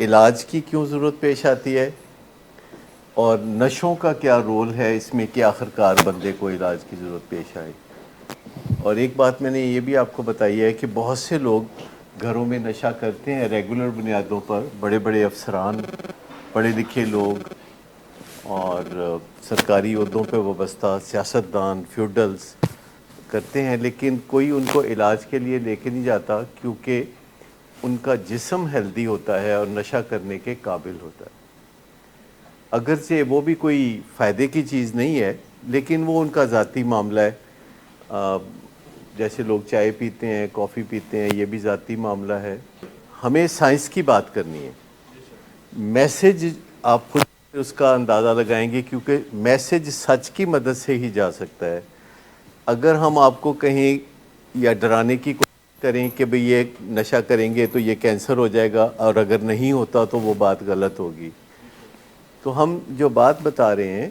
علاج کی کیوں ضرورت پیش آتی ہے اور نشوں کا کیا رول ہے اس میں کہ آخرکار بندے کو علاج کی ضرورت پیش آئے. اور ایک بات میں نے یہ بھی آپ کو بتائی ہے کہ بہت سے لوگ گھروں میں نشہ کرتے ہیں ریگولر بنیادوں پر، بڑے بڑے افسران، پڑھے لکھے لوگ اور سرکاری عہدوں پہ وابستہ سیاستدان، فیوڈلز کرتے ہیں، لیکن کوئی ان کو علاج کے لیے لے کے نہیں جاتا کیونکہ ان کا جسم ہیلدی ہوتا ہے اور نشہ کرنے کے قابل ہوتا ہے. اگرچہ وہ بھی کوئی فائدے کی چیز نہیں ہے لیکن وہ ان کا ذاتی معاملہ ہے. جیسے لوگ چائے پیتے ہیں، کافی پیتے ہیں، یہ بھی ذاتی معاملہ ہے. ہمیں سائنس کی بات کرنی ہے. میسج آپ خود اس کا اندازہ لگائیں گے کیونکہ میسج سچ کی مدد سے ہی جا سکتا ہے. اگر ہم آپ کو کہیں یا ڈرانے کی کوشش کریں کہ بھئی یہ نشہ کریں گے تو یہ کینسر ہو جائے گا، اور اگر نہیں ہوتا تو وہ بات غلط ہوگی. تو ہم جو بات بتا رہے ہیں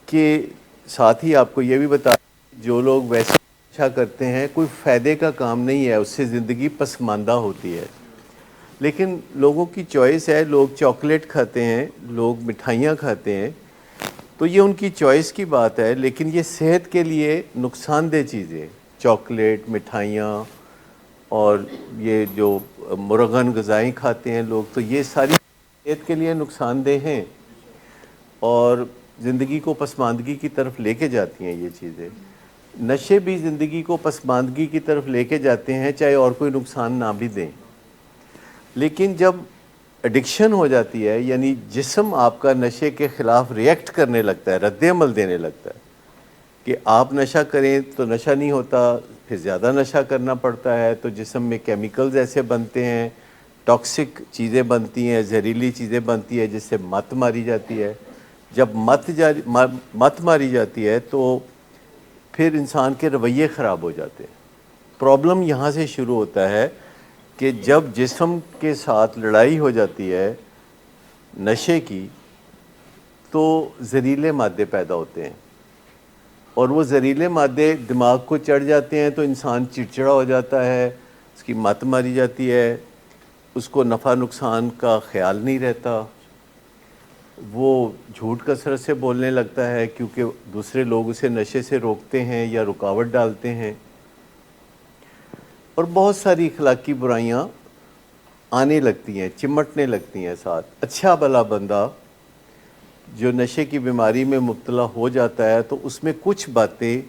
کہ ساتھ ہی آپ کو یہ بھی بتا رہے ہیں جو لوگ ویسے نشہ کرتے ہیں کوئی فائدے کا کام نہیں ہے، اس سے زندگی پسماندہ ہوتی ہے. لیکن لوگوں کی چوائس ہے، لوگ چاکلیٹ کھاتے ہیں، لوگ مٹھائیاں کھاتے ہیں، تو یہ ان کی چوائس کی بات ہے. لیکن یہ صحت کے لیے نقصان دہ چیزیں، چاکلیٹ، مٹھائیاں اور یہ جو مرغن غذائیں کھاتے ہیں لوگ، تو یہ ساری صحت کے لیے نقصان دہ ہیں اور زندگی کو پسماندگی کی طرف لے کے جاتی ہیں. یہ چیزیں، نشے بھی زندگی کو پسماندگی کی طرف لے کے جاتے ہیں چاہے اور کوئی نقصان نہ بھی دیں. لیکن جب ایڈکشن ہو جاتی ہے، یعنی جسم آپ کا نشے کے خلاف ریئیکٹ کرنے لگتا ہے، رد عمل دینے لگتا ہے کہ آپ نشہ کریں تو نشہ نہیں ہوتا، پھر زیادہ نشہ کرنا پڑتا ہے تو جسم میں کیمیکلز ایسے بنتے ہیں، ٹاکسک چیزیں بنتی ہیں، زہریلی چیزیں بنتی ہیں جس سے مت ماری جاتی ہے. جب مت ماری جاتی ہے تو پھر انسان کے رویے خراب ہو جاتے ہیں. پرابلم یہاں سے شروع ہوتا ہے کہ جب جسم کے ساتھ لڑائی ہو جاتی ہے نشے کی تو زہریلے مادے پیدا ہوتے ہیں، اور وہ زہریلے مادے دماغ کو چڑھ جاتے ہیں تو انسان چڑچڑا ہو جاتا ہے، اس کی مت ماری جاتی ہے، اس کو نفع نقصان کا خیال نہیں رہتا، وہ جھوٹ کثرت سے بولنے لگتا ہے کیونکہ دوسرے لوگ اسے نشے سے روکتے ہیں یا رکاوٹ ڈالتے ہیں، اور بہت ساری اخلاقی برائیاں آنے لگتی ہیں، چمٹنے لگتی ہیں ساتھ. اچھا بھلا بندہ جو نشے کی بیماری میں مبتلا ہو جاتا ہے تو اس میں کچھ باتیں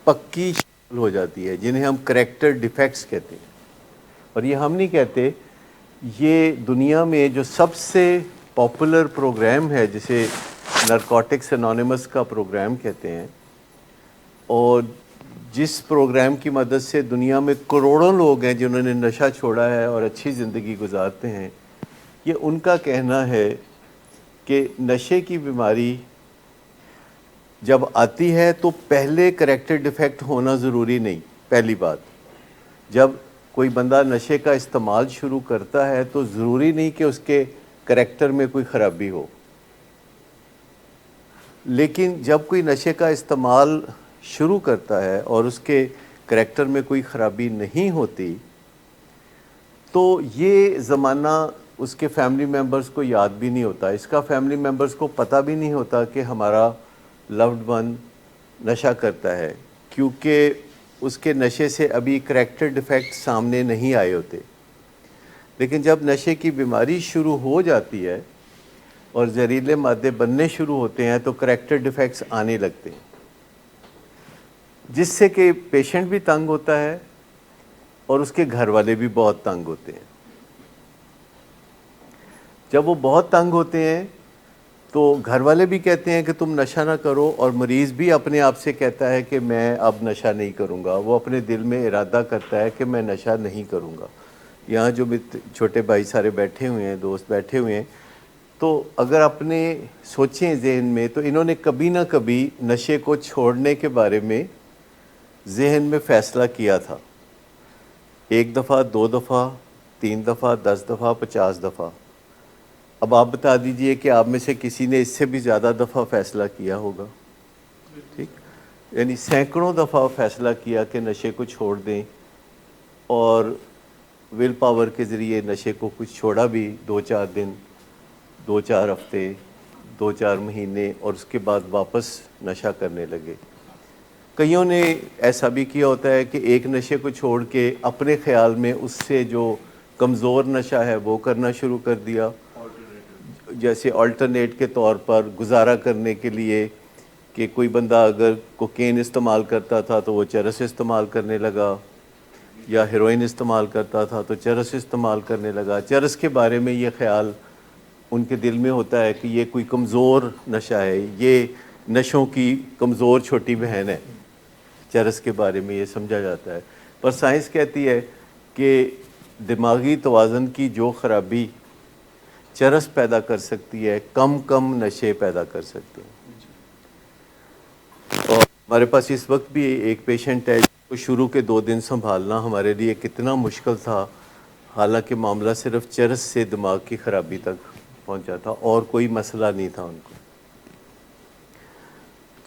پکی شامل ہو جاتی ہے جنہیں ہم کریکٹر ڈیفیکٹس کہتے ہیں. اور یہ ہم نہیں کہتے، یہ دنیا میں جو سب سے پاپولر پروگرام ہے جسے نارکوٹکس انانیمس کا پروگرام کہتے ہیں، اور جس پروگرام کی مدد سے دنیا میں کروڑوں لوگ ہیں جنہوں نے نشہ چھوڑا ہے اور اچھی زندگی گزارتے ہیں، یہ ان کا کہنا ہے کہ نشے کی بیماری جب آتی ہے تو پہلے کریکٹر ڈیفیکٹ ہونا ضروری نہیں. پہلی بات، جب کوئی بندہ نشے کا استعمال شروع کرتا ہے تو ضروری نہیں کہ اس کے کریکٹر میں کوئی خرابی ہو. لیکن جب کوئی نشے کا استعمال شروع کرتا ہے اور اس کے کریکٹر میں کوئی خرابی نہیں ہوتی تو یہ زمانہ اس کے فیملی ممبرز کو یاد بھی نہیں ہوتا، اس کا فیملی ممبرز کو پتہ بھی نہیں ہوتا کہ ہمارا لوڈ ون نشہ کرتا ہے، کیونکہ اس کے نشے سے ابھی کریکٹر ڈیفیکٹ سامنے نہیں آئے ہوتے. لیکن جب نشے کی بیماری شروع ہو جاتی ہے اور زہریلے مادے بننے شروع ہوتے ہیں تو کریکٹر ڈیفیکٹس آنے لگتے ہیں، جس سے کہ پیشنٹ بھی تنگ ہوتا ہے اور اس کے گھر والے بھی بہت تنگ ہوتے ہیں. جب وہ بہت تنگ ہوتے ہیں تو گھر والے بھی کہتے ہیں کہ تم نشہ نہ کرو، اور مریض بھی اپنے آپ سے کہتا ہے کہ میں اب نشہ نہیں کروں گا. وہ اپنے دل میں ارادہ کرتا ہے کہ میں نشہ نہیں کروں گا. یہاں جو چھوٹے بھائی سارے بیٹھے ہوئے ہیں، دوست بیٹھے ہوئے ہیں، تو اگر اپنے سوچیں ذہن میں تو انہوں نے کبھی نہ کبھی نشے کو چھوڑنے کے بارے میں ذہن میں فیصلہ کیا تھا. 1 دفعہ، 2 دفعہ، 3 دفعہ، 10 دفعہ، 50 دفعہ. اب آپ بتا دیجئے کہ آپ میں سے کسی نے اس سے بھی زیادہ دفعہ فیصلہ کیا ہوگا. ٹھیک، یعنی سینکڑوں دفعہ فیصلہ کیا کہ نشے کو چھوڑ دیں، اور ول پاور کے ذریعے نشے کو کچھ چھوڑا بھی 2-4 دن، 2-4 ہفتے، 2-4 مہینے، اور اس کے بعد واپس نشہ کرنے لگے۔ کئیوں نے ایسا بھی کیا ہوتا ہے کہ ایک نشے کو چھوڑ کے اپنے خیال میں اس سے جو کمزور نشہ ہے وہ کرنا شروع کر دیا، جیسے آلٹرنیٹ کے طور پر گزارا کرنے کے لیے، کہ کوئی بندہ اگر کوکین استعمال کرتا تھا تو وہ چرس استعمال کرنے لگا، یا ہیروئن استعمال کرتا تھا تو چرس استعمال کرنے لگا۔ چرس کے بارے میں یہ خیال ان کے دل میں ہوتا ہے کہ یہ کوئی کمزور نشہ ہے، یہ نشوں کی کمزور چھوٹی بہن ہے، چرس کے بارے میں یہ سمجھا جاتا ہے۔ پر سائنس کہتی ہے کہ دماغی توازن کی جو خرابی چرس پیدا کر سکتی ہے، کم نشے پیدا کر سکتے ہیں۔ اور ہمارے پاس اس وقت بھی ایک پیشنٹ ہے جس کو شروع کے 2 دن سنبھالنا ہمارے لیے کتنا مشکل تھا، حالانکہ معاملہ صرف چرس سے دماغ کی خرابی تک پہنچا تھا اور کوئی مسئلہ نہیں تھا ان کو۔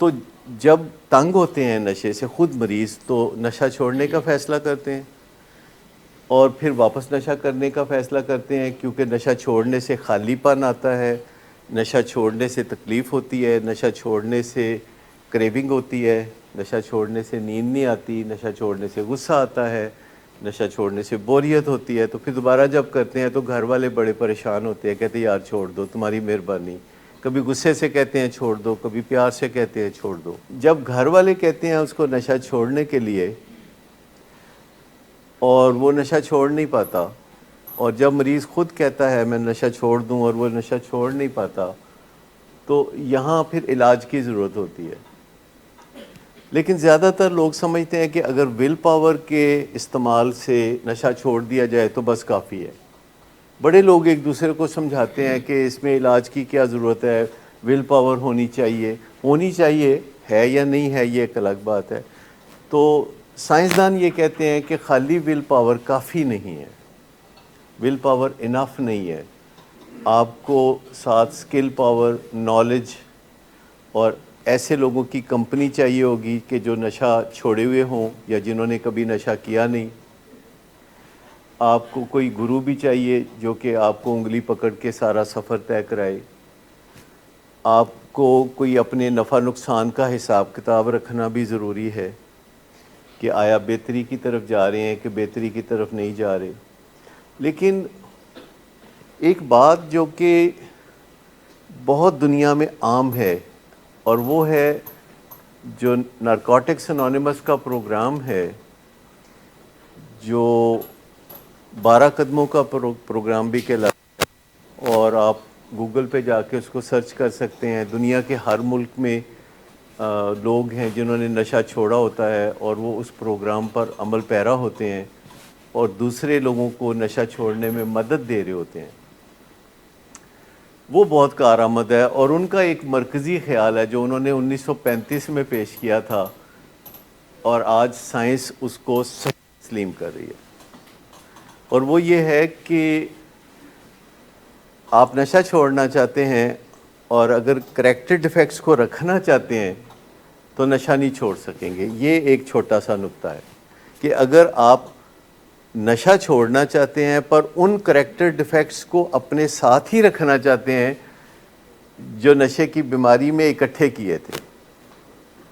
تو جب تنگ ہوتے ہیں نشے سے خود مریض، تو نشہ چھوڑنے کا فیصلہ کرتے ہیں اور پھر واپس نشہ کرنے کا فیصلہ کرتے ہیں، کیونکہ نشہ چھوڑنے سے خالی پن آتا ہے، نشہ چھوڑنے سے تکلیف ہوتی ہے، نشہ چھوڑنے سے کریونگ ہوتی ہے، نشہ چھوڑنے سے نیند نہیں آتی، نشہ چھوڑنے سے غصہ آتا ہے، نشہ چھوڑنے سے بوریت ہوتی ہے۔ تو پھر دوبارہ جب کرتے ہیں تو گھر والے بڑے پریشان ہوتے ہیں، کہتے ہیں یار چھوڑ دو، تمہاری مہربانی۔ کبھی غصے سے کہتے ہیں چھوڑ دو، کبھی پیار سے کہتے ہیں چھوڑ دو۔ جب گھر والے کہتے ہیں اس کو نشہ چھوڑنے کے لیے اور وہ نشہ چھوڑ نہیں پاتا، اور جب مریض خود کہتا ہے میں نشہ چھوڑ دوں اور وہ نشہ چھوڑ نہیں پاتا، تو یہاں پھر علاج کی ضرورت ہوتی ہے۔ لیکن زیادہ تر لوگ سمجھتے ہیں کہ اگر ول پاور کے استعمال سے نشہ چھوڑ دیا جائے تو بس کافی ہے۔ بڑے لوگ ایک دوسرے کو سمجھاتے ہیں کہ اس میں علاج کی کیا ضرورت ہے، ول پاور ہونی چاہیے ہے یا نہیں ہے یہ ایک الگ بات ہے۔ تو سائنسدان یہ کہتے ہیں کہ خالی ول پاور کافی نہیں ہے، ول پاور انف نہیں ہے، آپ کو ساتھ سکل پاور، نالج اور ایسے لوگوں کی کمپنی چاہیے ہوگی کہ جو نشہ چھوڑے ہوئے ہوں یا جنہوں نے کبھی نشہ کیا نہیں۔ آپ کو کوئی گرو بھی چاہیے جو کہ آپ کو انگلی پکڑ کے سارا سفر طے کرائے۔ آپ کو کوئی اپنے نفع نقصان کا حساب کتاب رکھنا بھی ضروری ہے کہ آیا بہتری کی طرف جا رہے ہیں کہ بہتری کی طرف نہیں جا رہے۔ لیکن ایک بات جو کہ بہت دنیا میں عام ہے، اور وہ ہے جو نارکوٹکس انانیمس کا پروگرام ہے، جو 12 قدموں کا پروگرام بھی کہلاتا ہے، اور آپ گوگل پہ جا کے اس کو سرچ کر سکتے ہیں۔ دنیا کے ہر ملک میں لوگ ہیں جنہوں نے نشہ چھوڑا ہوتا ہے اور وہ اس پروگرام پر عمل پیرا ہوتے ہیں اور دوسرے لوگوں کو نشہ چھوڑنے میں مدد دے رہے ہوتے ہیں۔ وہ بہت کارآمد ہے، اور ان کا ایک مرکزی خیال ہے جو انہوں نے 1935 میں پیش کیا تھا، اور آج سائنس اس کو صحیح تسلیم کر رہی ہے، اور وہ یہ ہے کہ آپ نشہ چھوڑنا چاہتے ہیں اور اگر کریکٹر ڈیفیکٹس کو رکھنا چاہتے ہیں تو نشہ نہیں چھوڑ سکیں گے۔ یہ ایک چھوٹا سا نقطہ ہے کہ اگر آپ نشہ چھوڑنا چاہتے ہیں پر ان کریکٹر ڈیفیکٹس کو اپنے ساتھ ہی رکھنا چاہتے ہیں جو نشے کی بیماری میں اکٹھے کیے تھے۔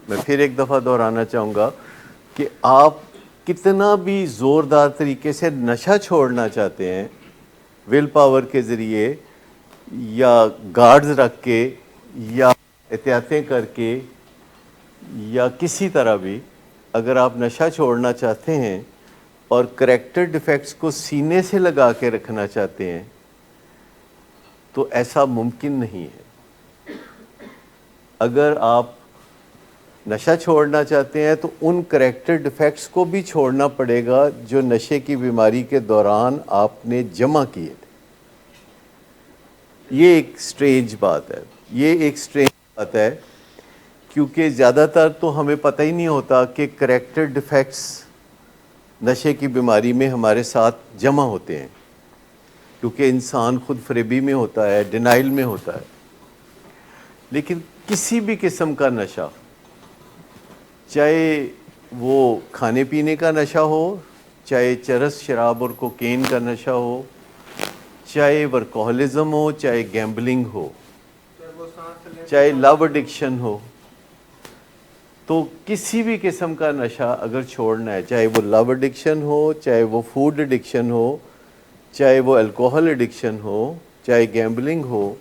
میں پھر ایک دفعہ دہرانا چاہوں گا کہ آپ کتنا بھی زوردار طریقے سے نشہ چھوڑنا چاہتے ہیں، ول پاور کے ذریعے یا گارڈز رکھ کے یا احتیاطیں کر کے یا کسی طرح بھی، اگر آپ نشہ چھوڑنا چاہتے ہیں اور کریکٹر ڈیفیکٹس کو سینے سے لگا کے رکھنا چاہتے ہیں تو ایسا ممکن نہیں ہے۔ اگر آپ نشہ چھوڑنا چاہتے ہیں تو ان کریکٹر ڈیفیکٹس کو بھی چھوڑنا پڑے گا جو نشے کی بیماری کے دوران آپ نے جمع کیے تھے۔ یہ ایک سٹرینج بات ہے، یہ ایک سٹرینج بات ہے، کیونکہ زیادہ تر تو ہمیں پتہ ہی نہیں ہوتا کہ کریکٹر ڈیفیکٹس نشے کی بیماری میں ہمارے ساتھ جمع ہوتے ہیں، کیونکہ انسان خود فریبی میں ہوتا ہے، ڈینائل میں ہوتا ہے۔ لیکن کسی بھی قسم کا نشہ، چاہے وہ کھانے پینے کا نشہ ہو چاہے چرس شراب اور کوکین کا نشہ ہو، چاہے ورکوہولزم ہو، چاہے گیمبلنگ ہو، چاہے لو ایڈکشن ہو، تو کسی بھی قسم کا نشہ اگر چھوڑنا ہے، چاہے وہ لو ایڈکشن ہو، چاہے وہ فوڈ ایڈکشن ہو، چاہے وہ الکوہل ایڈکشن ہو، چاہے گیمبلنگ ہو،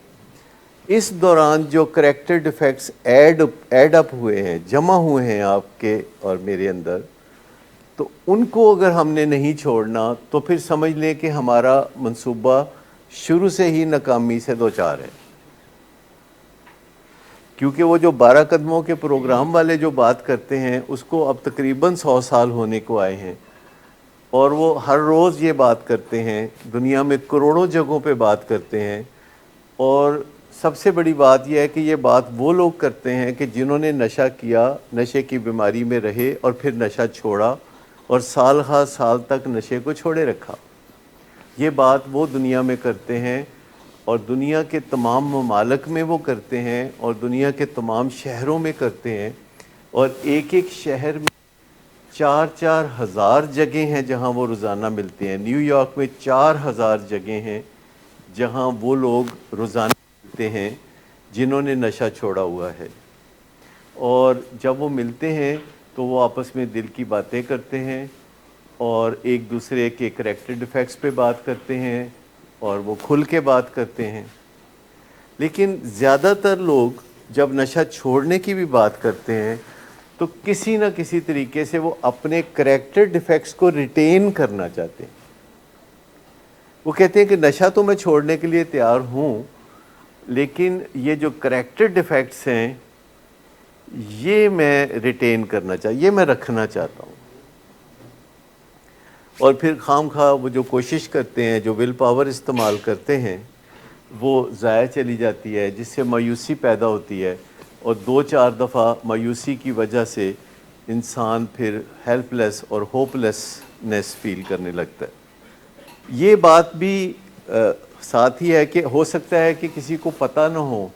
اس دوران جو کریکٹر ڈیفیکٹس ایڈ اپ ہوئے ہیں، جمع ہوئے ہیں آپ کے اور میرے اندر، تو ان کو اگر ہم نے نہیں چھوڑنا تو پھر سمجھ لیں کہ ہمارا منصوبہ شروع سے ہی ناکامی سے دوچار ہے. کیونکہ وہ جو 12 قدموں کے پروگرام والے جو بات کرتے ہیں اس کو اب تقریباً 100 سال ہونے کو آئے ہیں، اور وہ ہر روز یہ بات کرتے ہیں، دنیا میں کروڑوں جگہوں پہ بات کرتے ہیں. اور سب سے بڑی بات یہ ہے کہ یہ بات وہ لوگ کرتے ہیں کہ جنہوں نے نشہ کیا، نشے کی بیماری میں رہے اور پھر نشہ چھوڑا اور سال ہر سال تک نشے کو چھوڑے رکھا. یہ بات وہ دنیا میں کرتے ہیں، اور دنیا کے تمام ممالک میں وہ کرتے ہیں، اور دنیا کے تمام شہروں میں کرتے ہیں. اور ایک ایک شہر میں 4,000 جگہیں ہیں جہاں وہ روزانہ ملتے ہیں. نیو یارک میں 4,000 جگہیں ہیں جہاں وہ لوگ روزانہ ملتے ہیں جنہوں نے نشہ چھوڑا ہوا ہے. اور جب وہ ملتے ہیں تو وہ آپس میں دل کی باتیں کرتے ہیں، اور ایک دوسرے کے کریکٹر ڈیفیکٹس پہ بات کرتے ہیں، اور وہ کھل کے بات کرتے ہیں. لیکن زیادہ تر لوگ جب نشہ چھوڑنے کی بھی بات کرتے ہیں تو کسی نہ کسی طریقے سے وہ اپنے کریکٹر ڈیفیکٹس کو ریٹین کرنا چاہتے ہیں. وہ کہتے ہیں کہ نشہ تو میں چھوڑنے کے لیے تیار ہوں، لیکن یہ جو کریکٹر ڈیفیکٹس ہیں یہ میں ریٹین کرنا یہ میں رکھنا چاہتا ہوں. اور پھر خام خواہ وہ جو کوشش کرتے ہیں، جو ول پاور استعمال کرتے ہیں، وہ ضائع چلی جاتی ہے، جس سے مایوسی پیدا ہوتی ہے. اور 2-4 دفعہ مایوسی کی وجہ سے انسان پھر ہیلپ لیس اور ہوپ لیسنس فیل کرنے لگتا ہے. یہ بات بھی ساتھ ہی ہے کہ ہو سکتا ہے کہ کسی کو پتہ نہ ہو،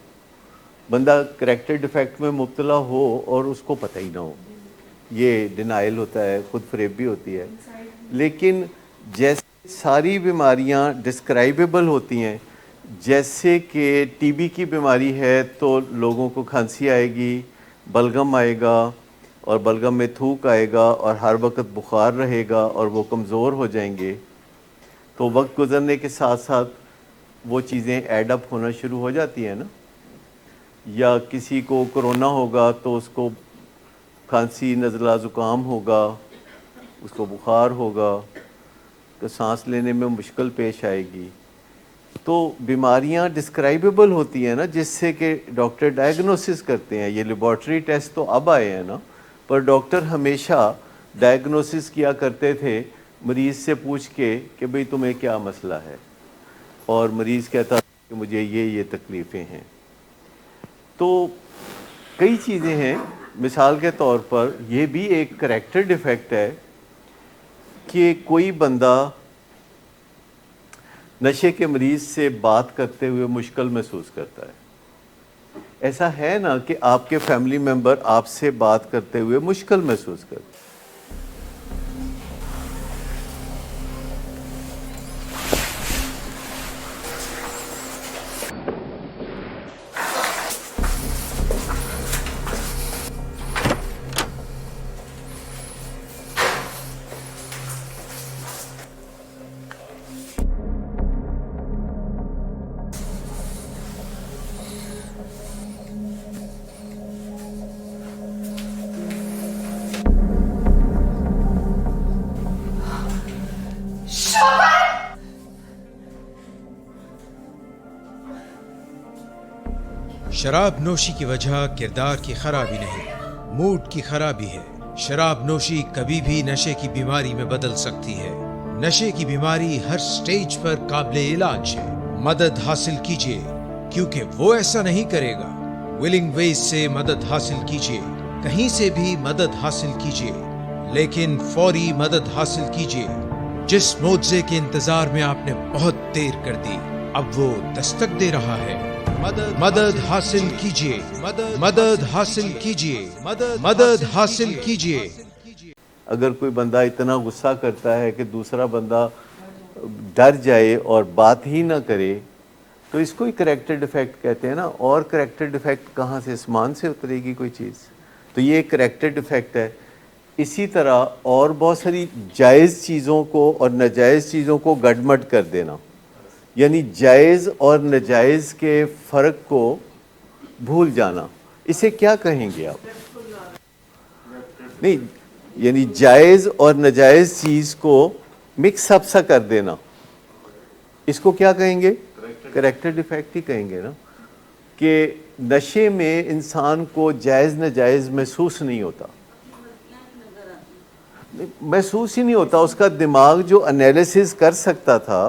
بندہ کریکٹر ڈیفیکٹ میں مبتلا ہو اور اس کو پتہ ہی نہ ہو. یہ ڈینائل ہوتا ہے، خود فریب بھی ہوتی ہے. لیکن جیسے ساری بیماریاں ڈسکرائبیبل ہوتی ہیں، جیسے کہ ٹی بی کی بیماری ہے تو لوگوں کو کھانسی آئے گی، بلغم آئے گا، اور بلغم میں تھوک آئے گا، اور ہر وقت بخار رہے گا، اور وہ کمزور ہو جائیں گے. تو وقت گزرنے کے ساتھ ساتھ وہ چیزیں ایڈ اپ ہونا شروع ہو جاتی ہیں نا. یا کسی کو کرونا ہوگا تو اس کو کھانسی، نزلہ، زکام ہوگا، اس کو بخار ہوگا، تو سانس لینے میں مشکل پیش آئے گی. تو بیماریاں ڈسکرائبیبل ہوتی ہیں نا، جس سے کہ ڈاکٹر ڈائگنوسس کرتے ہیں. یہ لیبارٹری ٹیسٹ تو اب آئے ہیں نا، پر ڈاکٹر ہمیشہ ڈائگنوسس کیا کرتے تھے مریض سے پوچھ کے کہ بھئی تمہیں کیا مسئلہ ہے، اور مریض کہتا تھا کہ مجھے یہ تکلیفیں ہیں. تو کئی چیزیں ہیں. مثال کے طور پر یہ بھی ایک کریکٹر ڈیفیکٹ ہے کہ کوئی بندہ نشے کے مریض سے بات کرتے ہوئے مشکل محسوس کرتا ہے. ایسا ہے نا کہ آپ کے فیملی ممبر آپ سے بات کرتے ہوئے مشکل محسوس کرتے ہیں. شراب نوشی کی وجہ کردار کی خرابی نہیں، موڈ کی خرابی ہے. شراب نوشی کبھی بھی نشے کی بیماری میں بدل سکتی ہے. نشے کی بیماری ہر سٹیج پر قابل علاج ہے. مدد حاصل کیجیے، کیونکہ وہ ایسا نہیں کرے گا. ولنگ ویز سے مدد حاصل کیجیے، کہیں سے بھی مدد حاصل کیجیے، لیکن فوری مدد حاصل کیجیے. جس معجزے کے انتظار میں آپ نے بہت دیر کر دی، اب وہ دستک دے رہا ہے. مدد حاصل کیجیے، مدد حاصل کیجیے، مدد حاصل کیجیے. اگر کوئی بندہ اتنا غصہ کرتا ہے کہ دوسرا بندہ ڈر جائے اور بات ہی نہ کرے تو اس کو ہی کریکٹر ڈیفیکٹ کہتے ہیں نا. اور کریکٹر ڈیفیکٹ کہاں سے؟ آسمان سے اترے گی کوئی چیز؟ تو یہ ایک کریکٹر ڈیفیکٹ ہے. اسی طرح اور بہت ساری جائز چیزوں کو اور ناجائز چیزوں کو گڈمڈ کر دینا، یعنی جائز اور ناجائز کے فرق کو بھول جانا. اسے کیا کہیں گے آپ؟ نہیں، یعنی جائز اور ناجائز چیز کو مکس اپ سا کر دینا، اس کو کیا کہیں گے؟ کریکٹر ڈیفیکٹ ہی کہیں گے نا. کہ نشے میں انسان کو جائز ناجائز محسوس نہیں ہوتا، محسوس ہی نہیں ہوتا. اس کا دماغ جو انالیسس کر سکتا تھا،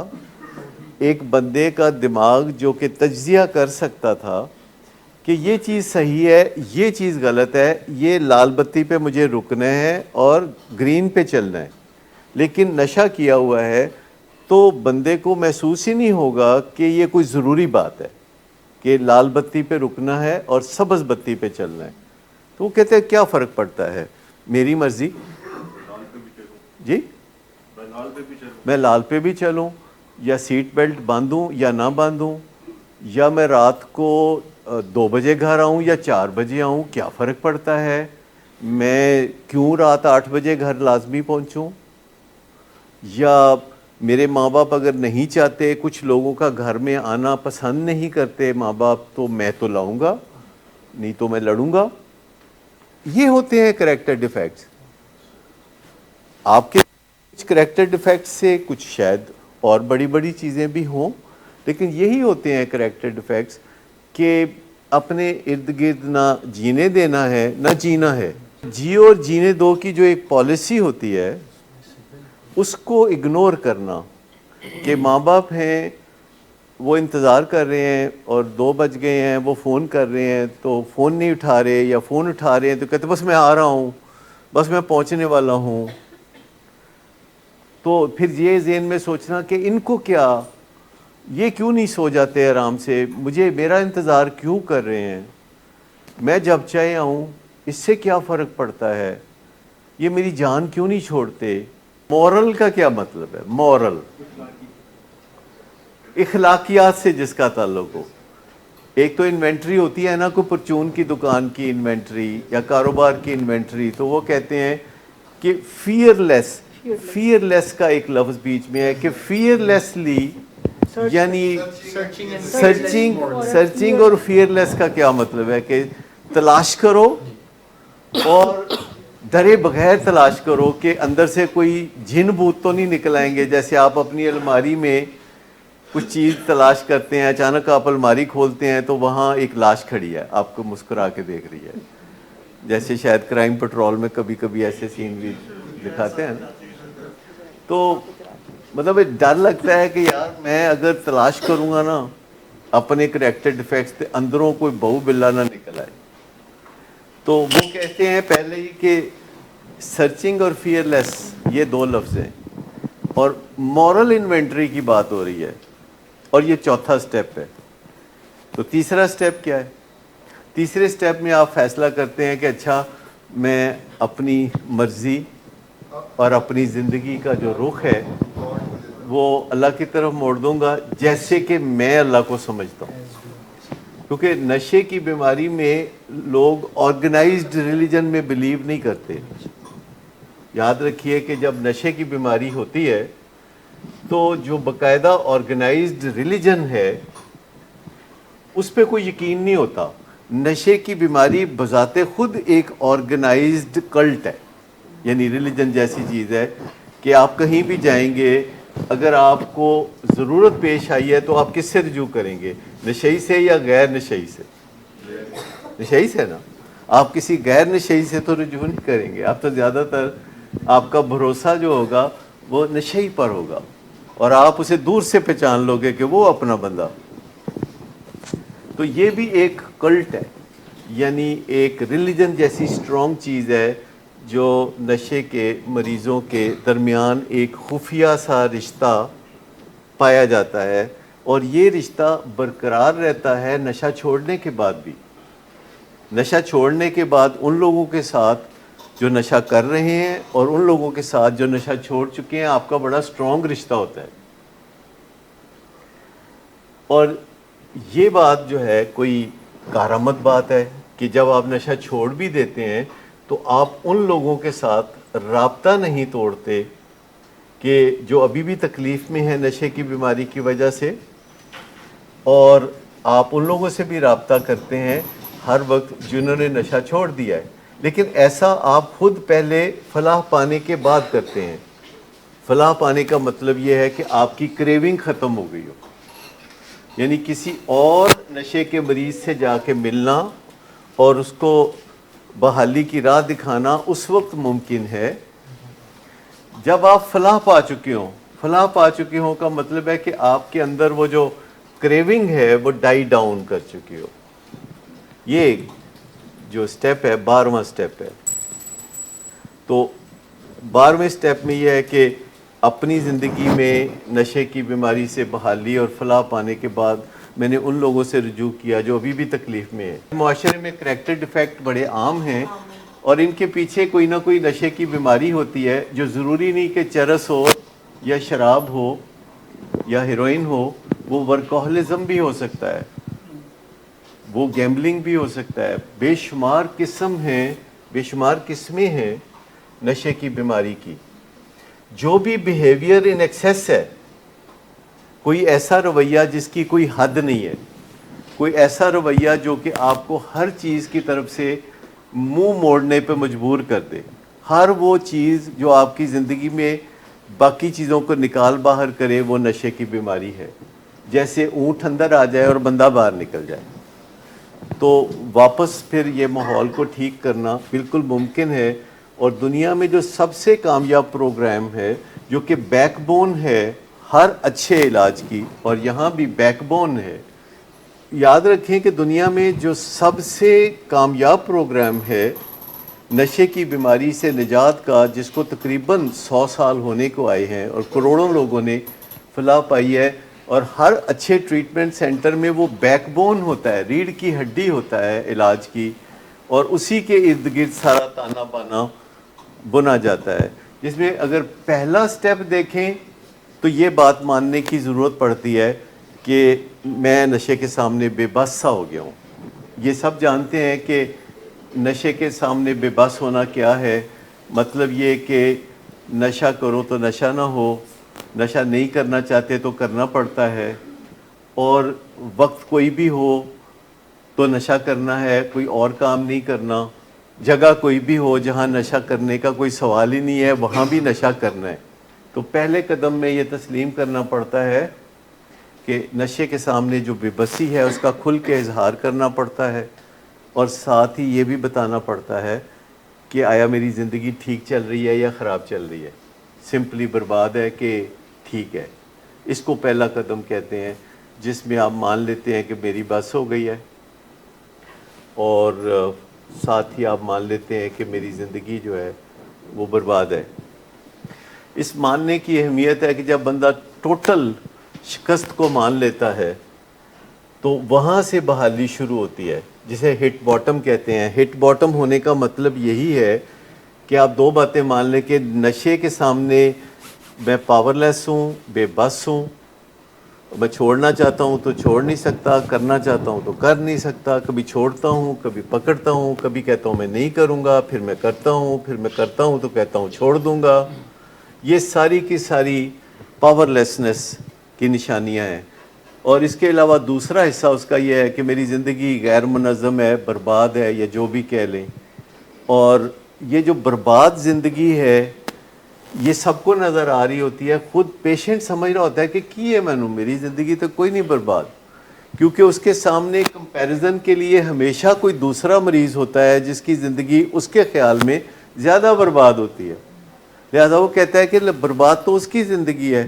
ایک بندے کا دماغ جو کہ تجزیہ کر سکتا تھا کہ یہ چیز صحیح ہے، یہ چیز غلط ہے، یہ لال بتی پہ مجھے رکنا ہے اور گرین پہ چلنا ہے، لیکن نشہ کیا ہوا ہے تو بندے کو محسوس ہی نہیں ہوگا کہ یہ کوئی ضروری بات ہے کہ لال بتی پہ رکنا ہے اور سبز بتی پہ چلنا ہے. تو وہ کہتے ہیں کیا فرق پڑتا ہے، میری مرضی. جی، میں لال پہ بھی چلوں یا سیٹ بیلٹ باندھوں یا نہ باندھوں، یا میں رات کو 2 بجے گھر آؤں یا 4 بجے آؤں، کیا فرق پڑتا ہے؟ میں کیوں رات 8 بجے گھر لازمی پہنچوں؟ یا میرے ماں باپ اگر نہیں چاہتے، کچھ لوگوں کا گھر میں آنا پسند نہیں کرتے ماں باپ، تو میں تو لاؤں گا، نہیں تو میں لڑوں گا. یہ ہوتے ہیں کریکٹر ڈیفیکٹس. آپ کے کچھ کریکٹر ڈیفیکٹ سے کچھ شاید اور بڑی بڑی چیزیں بھی ہوں، لیکن یہی ہوتے ہیں کریکٹر ڈیفیکٹس کہ اپنے ارد گرد نہ جینے دینا ہے نہ جینا ہے. جیو اور جینے دو کی جو ایک پالیسی ہوتی ہے اس کو اگنور کرنا، کہ ماں باپ ہیں وہ انتظار کر رہے ہیں اور 2 بج گئے ہیں، وہ فون کر رہے ہیں تو فون نہیں اٹھا رہے، یا فون اٹھا رہے ہیں تو کہتے بس میں آ رہا ہوں، بس میں پہنچنے والا ہوں. تو پھر یہ ذہن میں سوچنا کہ ان کو کیا، یہ کیوں نہیں سو جاتے آرام سے، مجھے میرا انتظار کیوں کر رہے ہیں، میں جب چاہے آؤں، اس سے کیا فرق پڑتا ہے، یہ میری جان کیوں نہیں چھوڑتے. مورل کا کیا مطلب ہے؟ مورل اخلاقیات سے جس کا تعلق ہو. ایک تو انوینٹری ہوتی ہے نا، کوئی پرچون کی دکان کی انوینٹری یا کاروبار کی انوینٹری، تو وہ کہتے ہیں کہ فیئر لیس کا ایک لفظ بیچ میں ہے کہ فیئر لیسلی، یعنی سرچنگ اور فیئر لیس کا کیا مطلب ہے کہ تلاش کرو اور ڈرے بغیر تلاش کرو کہ اندر سے کوئی جن بھوت تو نہیں نکل آئیں گے. جیسے آپ اپنی الماری میں کچھ چیز تلاش کرتے ہیں، اچانک آپ الماری کھولتے ہیں تو وہاں ایک لاش کھڑی ہے، آپ کو مسکرا کے دیکھ رہی ہے. جیسے شاید کرائم پٹرول میں کبھی کبھی ایسے سین بھی دکھاتے ہیں نا. تو مطلب ڈر لگتا ہے کہ یار میں اگر تلاش کروں گا نا اپنے کریکٹر ڈیفیکٹس، اندروں کوئی بہو بلا نہ نکل آئے. تو وہ کہتے ہیں پہلے ہی کہ سرچنگ اور فیئر لیس یہ 2 لفظ ہیں، اور مورل انوینٹری کی بات ہو رہی ہے، اور یہ چوتھا سٹیپ ہے. تو تیسرا سٹیپ کیا ہے؟ تیسرے سٹیپ میں آپ فیصلہ کرتے ہیں کہ اچھا میں اپنی مرضی اور اپنی زندگی کا جو رخ ہے وہ اللہ کی طرف موڑ دوں گا جیسے کہ میں اللہ کو سمجھتا ہوں. کیونکہ نشے کی بیماری میں لوگ آرگنائزڈ ریلیجن میں بلیو نہیں کرتے. یاد رکھیے کہ جب نشے کی بیماری ہوتی ہے تو جو باقاعدہ آرگنائزڈ ریلیجن ہے اس پہ کوئی یقین نہیں ہوتا. نشے کی بیماری بذات خود ایک آرگنائزڈ کلٹ ہے، یعنی ریلیجن جیسی چیز ہے کہ آپ کہیں بھی جائیں گے، اگر آپ کو ضرورت پیش آئی ہے تو آپ کس سے رجوع کریں گے؟ نشئی سے یا غیر نشئی سے؟ نشئی سے نا. آپ کسی غیر نشئی سے تو رجوع نہیں کریں گے. آپ تو زیادہ تر آپ کا بھروسہ جو ہوگا وہ نشئی پر ہوگا، اور آپ اسے دور سے پہچان لو گے کہ وہ اپنا بندہ. تو یہ بھی ایک کلٹ ہے، یعنی ایک ریلیجن جیسی اسٹرانگ چیز ہے جو نشے کے مریضوں کے درمیان ایک خفیہ سا رشتہ پایا جاتا ہے، اور یہ رشتہ برقرار رہتا ہے نشہ چھوڑنے کے بعد بھی. نشہ چھوڑنے کے بعد ان لوگوں کے ساتھ جو نشہ کر رہے ہیں اور ان لوگوں کے ساتھ جو نشہ چھوڑ چکے ہیں آپ کا بڑا سٹرونگ رشتہ ہوتا ہے. اور یہ بات جو ہے کوئی کارآمد بات ہے کہ جب آپ نشہ چھوڑ بھی دیتے ہیں تو آپ ان لوگوں کے ساتھ رابطہ نہیں توڑتے کہ جو ابھی بھی تکلیف میں ہیں نشے کی بیماری کی وجہ سے, اور آپ ان لوگوں سے بھی رابطہ کرتے ہیں ہر وقت جنہوں نے نشہ چھوڑ دیا ہے. لیکن ایسا آپ خود پہلے فلاح پانے کے بعد کرتے ہیں. فلاح پانے کا مطلب یہ ہے کہ آپ کی کریونگ ختم ہو گئی ہو, یعنی کسی اور نشے کے مریض سے جا کے ملنا اور اس کو بحالی کی راہ دکھانا اس وقت ممکن ہے جب آپ فلاح پا چکے ہوں. فلاح پا چکے ہوں کا مطلب ہے کہ آپ کے اندر وہ جو کریونگ ہے وہ ڈائی ڈاؤن کر چکے ہو. یہ جو سٹیپ ہے 12واں سٹیپ ہے. تو 12ویں سٹیپ میں یہ ہے کہ اپنی زندگی میں نشے کی بیماری سے بحالی اور فلاح پانے کے بعد میں نے ان لوگوں سے رجوع کیا جو ابھی بھی تکلیف میں ہیں. معاشرے میں کریکٹر ڈیفیکٹ بڑے عام ہیں اور ان کے پیچھے کوئی نہ کوئی نشے کی بیماری ہوتی ہے, جو ضروری نہیں کہ چرس ہو یا شراب ہو یا ہیروئن ہو, وہ ورکوہلزم بھی ہو سکتا ہے, وہ گیمبلنگ بھی ہو سکتا ہے. بے شمار قسم ہیں, بے شمار قسمیں ہیں نشے کی بیماری کی. جو بھی بیہیویئر ان ایکسیس ہے, کوئی ایسا رویہ جس کی کوئی حد نہیں ہے, کوئی ایسا رویہ جو کہ آپ کو ہر چیز کی طرف سے منہ موڑنے پہ مجبور کر دے, ہر وہ چیز جو آپ کی زندگی میں باقی چیزوں کو نکال باہر کرے, وہ نشے کی بیماری ہے. جیسے اونٹ اندر آ جائے اور بندہ باہر نکل جائے. تو واپس پھر یہ ماحول کو ٹھیک کرنا بالکل ممکن ہے. اور دنیا میں جو سب سے کامیاب پروگرام ہے, جو کہ بیک بون ہے ہر اچھے علاج کی, اور یہاں بھی بیک بون ہے. یاد رکھیں کہ دنیا میں جو سب سے کامیاب پروگرام ہے نشے کی بیماری سے نجات کا, جس کو تقریباً 100 سال ہونے کو آئے ہیں اور کروڑوں لوگوں نے فلاح پائی ہے, اور ہر اچھے ٹریٹمنٹ سینٹر میں وہ بیک بون ہوتا ہے, ریڑھ کی ہڈی ہوتا ہے علاج کی, اور اسی کے ارد گرد سارا تانا بانا بنا جاتا ہے. جس میں اگر پہلا سٹیپ دیکھیں تو یہ بات ماننے کی ضرورت پڑتی ہے کہ میں نشے کے سامنے بے بس سا ہو گیا ہوں. یہ سب جانتے ہیں کہ نشے کے سامنے بے بس ہونا کیا ہے. مطلب یہ کہ نشہ کرو تو نشہ نہ ہو, نشہ نہیں کرنا چاہتے تو کرنا پڑتا ہے, اور وقت کوئی بھی ہو تو نشہ کرنا ہے, کوئی اور کام نہیں کرنا. جگہ کوئی بھی ہو جہاں نشہ کرنے کا کوئی سوال ہی نہیں ہے, وہاں بھی نشہ کرنا ہے. تو پہلے قدم میں یہ تسلیم کرنا پڑتا ہے کہ نشے کے سامنے جو بے بسی ہے اس کا کھل کے اظہار کرنا پڑتا ہے, اور ساتھ ہی یہ بھی بتانا پڑتا ہے کہ آیا میری زندگی ٹھیک چل رہی ہے یا خراب چل رہی ہے, سمپلی برباد ہے کہ ٹھیک ہے. اس کو پہلا قدم کہتے ہیں, جس میں آپ مان لیتے ہیں کہ میری بس ہو گئی ہے, اور ساتھ ہی آپ مان لیتے ہیں کہ میری زندگی جو ہے وہ برباد ہے. اس ماننے کی اہمیت ہے کہ جب بندہ ٹوٹل شکست کو مان لیتا ہے تو وہاں سے بحالی شروع ہوتی ہے, جسے ہٹ باٹم کہتے ہیں. ہٹ باٹم ہونے کا مطلب یہی ہے کہ آپ دو باتیں مان لیں کہ نشے کے سامنے میں پاور لیس ہوں, بے بس ہوں, میں چھوڑنا چاہتا ہوں تو چھوڑ نہیں سکتا, کرنا چاہتا ہوں تو کر نہیں سکتا, کبھی چھوڑتا ہوں کبھی پکڑتا ہوں, کبھی کہتا ہوں میں نہیں کروں گا, پھر میں کرتا ہوں, پھر میں کرتا ہوں تو کہتا ہوں چھوڑ دوں گا. یہ ساری کی ساری پاور لیسنس کی نشانیاں ہیں. اور اس کے علاوہ دوسرا حصہ اس کا یہ ہے کہ میری زندگی غیر منظم ہے, برباد ہے, یا جو بھی کہہ لیں. اور یہ جو برباد زندگی ہے یہ سب کو نظر آ رہی ہوتی ہے. خود پیشنٹ سمجھ رہا ہوتا ہے کہ کیے میں نے, میری زندگی تو کوئی نہیں برباد, کیونکہ اس کے سامنے کمپیریزن کے لیے ہمیشہ کوئی دوسرا مریض ہوتا ہے جس کی زندگی اس کے خیال میں زیادہ برباد ہوتی ہے. لہذا وہ کہتا ہے کہ برباد تو اس کی زندگی ہے,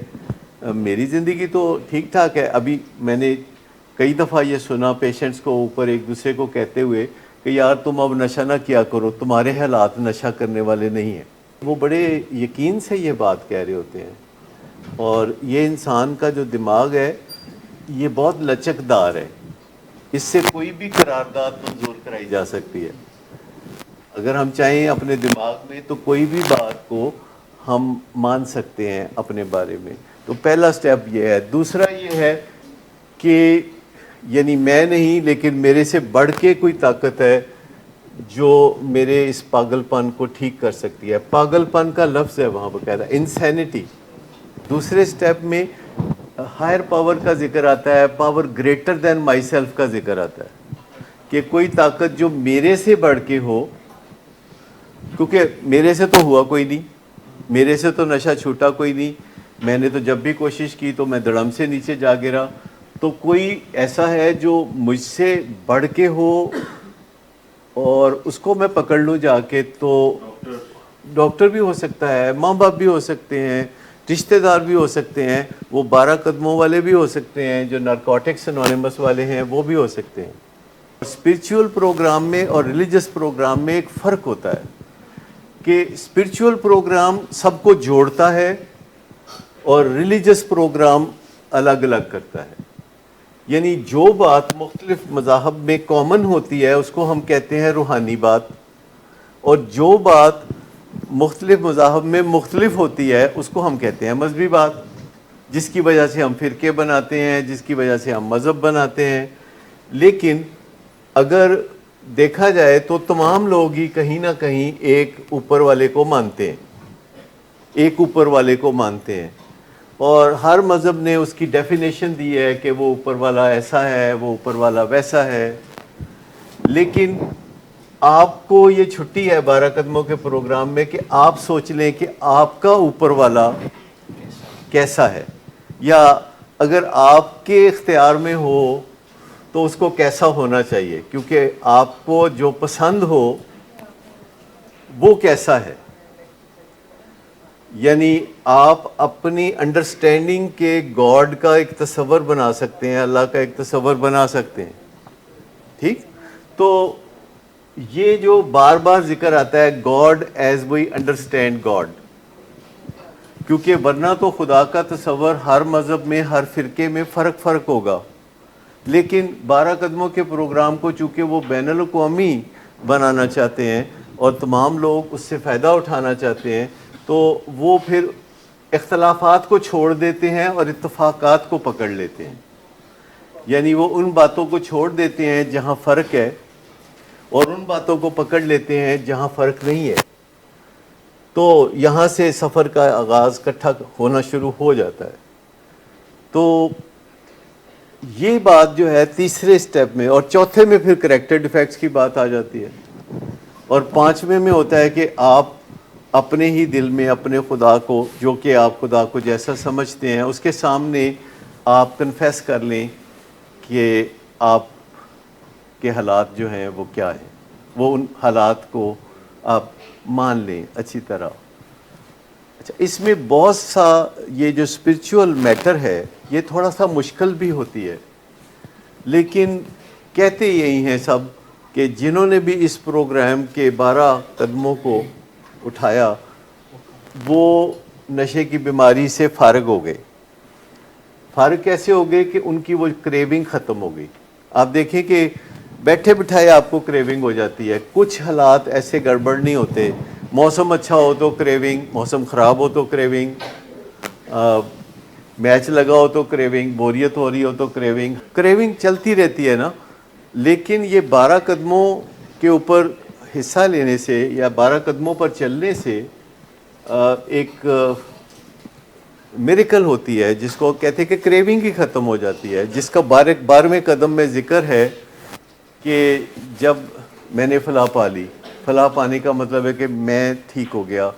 میری زندگی تو ٹھیک ٹھاک ہے. ابھی میں نے کئی دفعہ یہ سنا پیشنٹس کو اوپر ایک دوسرے کو کہتے ہوئے کہ یار تم اب نشہ نہ کیا کرو, تمہارے حالات نشہ کرنے والے نہیں ہیں. وہ بڑے یقین سے یہ بات کہہ رہے ہوتے ہیں. اور یہ انسان کا جو دماغ ہے یہ بہت لچکدار ہے, اس سے کوئی بھی قرارداد منظور کرائی جا سکتی ہے. اگر ہم چاہیں اپنے دماغ میں تو کوئی بھی بات کو ہم مان سکتے ہیں اپنے بارے میں. تو پہلا سٹیپ یہ ہے. دوسرا یہ ہے کہ یعنی میں نہیں لیکن میرے سے بڑھ کے کوئی طاقت ہے جو میرے اس پاگل پن کو ٹھیک کر سکتی ہے. پاگل پن کا لفظ ہے وہاں باقاعدہ, انسینٹی. دوسرے سٹیپ میں ہائر پاور کا ذکر آتا ہے, power greater than my self کا ذکر آتا ہے کہ کوئی طاقت جو میرے سے بڑھ کے ہو, کیونکہ میرے سے تو ہوا کوئی نہیں, میرے سے تو نشہ چھوٹا کوئی نہیں, میں نے تو جب بھی کوشش کی تو میں دڑم سے نیچے جا گرا. تو کوئی ایسا ہے جو مجھ سے بڑھ کے ہو اور اس کو میں پکڑ لوں جا کے. تو ڈاکٹر بھی ہو سکتا ہے, ماں باپ بھی ہو سکتے ہیں, رشتہ دار بھی ہو سکتے ہیں, وہ 12 قدموں والے بھی ہو سکتے ہیں, جو نارکوٹکس انونیمس والے ہیں وہ بھی ہو سکتے ہیں. اسپرچول پروگرام میں اور ریلیجس پروگرام میں ایک فرق ہوتا ہے کہ اسپرچول پروگرام سب کو جوڑتا ہے اور ریلیجس پروگرام الگ الگ کرتا ہے. یعنی جو بات مختلف مذاہب میں کامن ہوتی ہے اس کو ہم کہتے ہیں روحانی بات, اور جو بات مختلف مذاہب میں مختلف ہوتی ہے اس کو ہم کہتے ہیں مذہبی بات, جس کی وجہ سے ہم فرقے بناتے ہیں, جس کی وجہ سے ہم مذہب بناتے ہیں. لیکن اگر دیکھا جائے تو تمام لوگ ہی کہیں نہ کہیں ایک اوپر والے کو مانتے ہیں, ایک اوپر والے کو مانتے ہیں, اور ہر مذہب نے اس کی ڈیفینیشن دی ہے کہ وہ اوپر والا ایسا ہے, وہ اوپر والا ویسا ہے. لیکن آپ کو یہ چھٹی ہے 12 قدموں کے پروگرام میں کہ آپ سوچ لیں کہ آپ کا اوپر والا کیسا ہے, یا اگر آپ کے اختیار میں ہو تو اس کو کیسا ہونا چاہیے, کیونکہ آپ کو جو پسند ہو وہ کیسا ہے. یعنی آپ اپنی انڈرسٹینڈنگ کے گاڈ کا ایک تصور بنا سکتے ہیں, اللہ کا ایک تصور بنا سکتے ہیں. ٹھیک, تو یہ جو بار بار ذکر آتا ہے God as we understand God, کیونکہ ورنہ تو خدا کا تصور ہر مذہب میں ہر فرقے میں فرق ہوگا. لیکن 12 قدموں کے پروگرام کو چونکہ وہ بین الاقوامی بنانا چاہتے ہیں اور تمام لوگ اس سے فائدہ اٹھانا چاہتے ہیں, تو وہ پھر اختلافات کو چھوڑ دیتے ہیں اور اتفاقات کو پکڑ لیتے ہیں. یعنی وہ ان باتوں کو چھوڑ دیتے ہیں جہاں فرق ہے اور ان باتوں کو پکڑ لیتے ہیں جہاں فرق نہیں ہے. تو یہاں سے سفر کا آغاز اکٹھا ہونا شروع ہو جاتا ہے. تو یہ بات جو ہے تیسرے سٹیپ میں, اور چوتھے میں پھر کریکٹر ڈیفیکٹس کی بات آ جاتی ہے, اور پانچویں میں ہوتا ہے کہ آپ اپنے ہی دل میں اپنے خدا کو, جو کہ آپ خدا کو جیسا سمجھتے ہیں, اس کے سامنے آپ کنفیس کر لیں کہ آپ کے حالات جو ہیں وہ کیا ہیں, وہ ان حالات کو آپ مان لیں اچھی طرح. اچھا, اس میں بہت سا یہ جو اسپرچول میٹر ہے یہ تھوڑا سا مشکل بھی ہوتی ہے, لیکن کہتے یہی ہیں سب کہ جنہوں نے بھی اس پروگرام کے 12 قدموں کو اٹھایا وہ نشے کی بیماری سے فارغ ہو گئے. فارغ کیسے ہو گئے کہ ان کی وہ کریونگ ختم ہو گئی. آپ دیکھیں کہ بیٹھے بٹھائے آپ کو کریونگ ہو جاتی ہے. کچھ حالات ایسے گڑبڑ نہیں ہوتے, موسم اچھا ہو تو کریونگ, موسم خراب ہو تو کریونگ, میچ لگا ہو تو کریونگ, بوریت ہو رہی ہو تو کریونگ, کریونگ چلتی رہتی ہے نا. لیکن یہ 12 قدموں کے اوپر حصہ لینے سے یا 12 قدموں پر چلنے سے ایک میریکل ہوتی ہے جس کو کہتے ہیں کہ کریونگ ہی ختم ہو جاتی ہے, جس کا 12ویں قدم میں ذکر ہے کہ جب میں نے فلاح پا لی. فلاح پانے کا مطلب ہے کہ میں ٹھیک ہو گیا,